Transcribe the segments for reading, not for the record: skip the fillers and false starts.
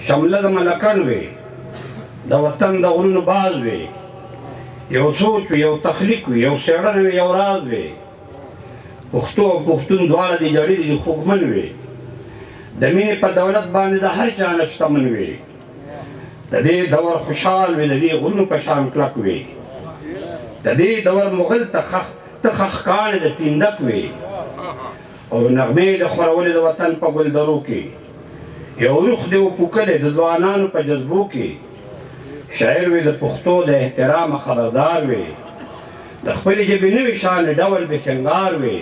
شمله د ملکن وې د وطن د غرونو باز وې یو سوچ وي یو تخلیق وي یو څېړنه وي یو راز وي پښتو او پښتون دواړه دې جړلي دي خوږمن وي د مینې په دولت باندې د هر چا نه شتمن وي د دې دور خوشحال وي د دې غرونو په شان کلک وي د دې دور مغل ته خخ کاڼې د تیندک وي او نغمې د خورولې د وطن په ګلدرو کې یو روح دې وپوکلې د ځوانانو په جذبو کې شاعر وي د پښتو د احترام خبردار وي د خپلې ژبې نوي شان ډول بې سنګار وي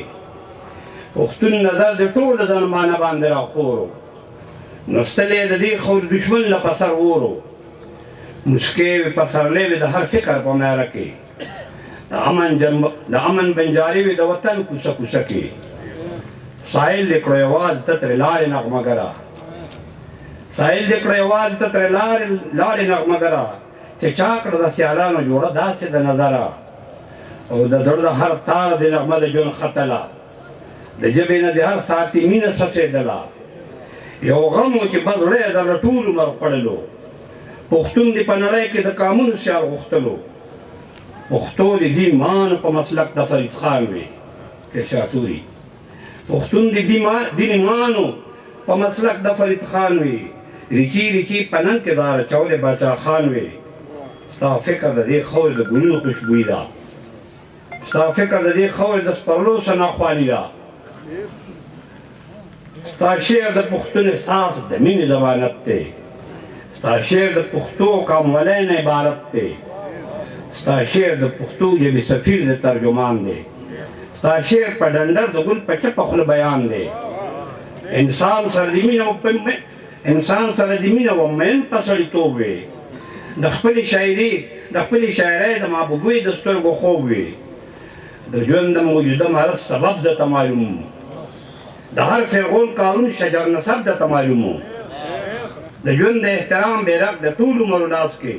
پښتون نظر د ټولو ظالمانه باندې راخورو نستلی د دې خور دشمن له په سر وورو مسکې وي پسرلی وي د هر فکر په میاره کې د امن بنجاري وي د وطن کوڅه کوڅه کې سایل دې کړو یوازې ته ترې لاړې نغمهګره سایل دې کړو یوازې ته ترې لاړې نغمهګره چې چا کړه د سیالانو جوړه داسې د نظره او د زړه د هر تار د نغمه د ژوند ختله د ژبې نه د هر ساعتي مینه څڅېدله یو غم و چې بد زړه یې درله ټول عمر خوړلو پښتون دې په نړۍ کې د قامونو سیال غوښتلو پښتو د دې مانو په مسلک د فرید خان وي کشاتوري پښتون د دې مانو په مسلک د فرید خان وي ریچي ریچي په ننګ کې دا اچولې باچا خان وي ستا فکر د دې خور د ګلونو خوشبويي ده ستا فکر د دې خور د سپرلو سناخوالي ده ستا شعر د پښتون احساس د مینې ضمانت دی ستا شعر د پښتو کامولی نه عبارت دی ستا شعر د پښتو ژبې سفیر د ترجمان دی ستا شعر په ډنډر د ګل په چپه خوله بیان دی انسان سره د مینه و مین په سړیتوب وي د خپلې شاعرۍ د محبوبۍ د سترګو خوب وي د ژوند د موجوده مرض سبب درته معلوم د هر فرعون قارون شجر نسب درته معلوم د ژوند د احترام بیرغ د ټولو عمرو لاس کې